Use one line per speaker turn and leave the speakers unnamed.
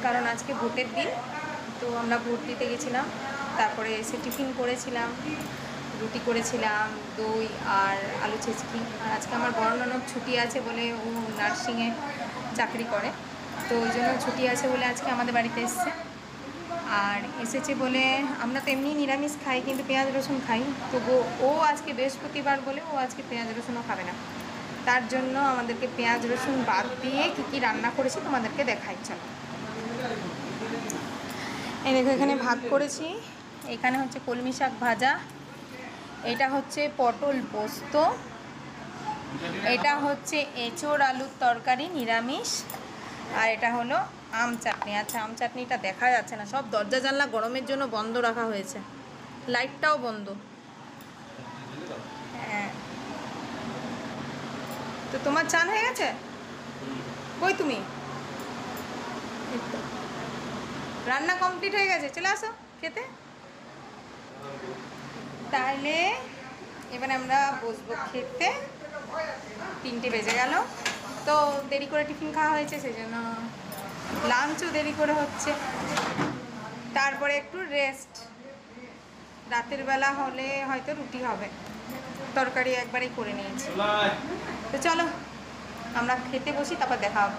কারণ আজকে ভোটের দিন, তো আমরা ভোট দিতে গেছিলাম। তারপরে এসে টিফিন করেছিলাম, রুটি করেছিলাম, দই আর আলু ছেচকি। আর আজকে আমার বড় ননদ ছুটি আছে বলে, ও নার্সিংয়ে চাকরি করে, তো ওই জন্য ছুটি আছে বলে আজকে আমাদের বাড়িতে এসছে। আর এসেছে বলে, আমরা তো এমনি নিরামিষ খাই কিন্তু পেঁয়াজ রসুন খাই, তবু ও আজকে বৃহস্পতিবার বলে ও আজকে পেঁয়াজ রসুনও খাবে না। তার জন্য আমাদেরকে পেঁয়াজ রসুন বাদ দিয়ে কী কী রান্না করেছি তোমাদেরকে দেখাই, চলো। এই দেখো, এখানে ভাত করেছি, এখানে হচ্ছে কলমি শাক ভাজা, এটা হচ্ছে পটল পোস্ত, এটা হচ্ছে এঁচোড় আলুর তরকারি নিরামিষ, আর এটা হলো আম চাটনি। আচ্ছা, আম চাটনিটা দেখা যাচ্ছে না, সব দরজা জানলা গরমের জন্য বন্ধ রাখা হয়েছে, লাইটটাও বন্ধ। হ্যাঁ, তো তোমার চান হয়ে গেছে? কই তুমি? রান্না কমপ্লিট হয়ে গেছে, চলে আসো খেতে। তাহলে এবার আমরা বসবো খেতে, 3টে বেজে গেল, তো দেরি করে টিফিন খাওয়া হয়েছে সেই জন্য লাঞ্চও দেরি করে হচ্ছে, তারপরে একটু রেস্ট। রাতের বেলা হলে হয়তো রুটি হবে, তরকারি একবারেই করে নিয়েছি। তো চলো আমরা খেতে বসি, তারপর দেখা হবে।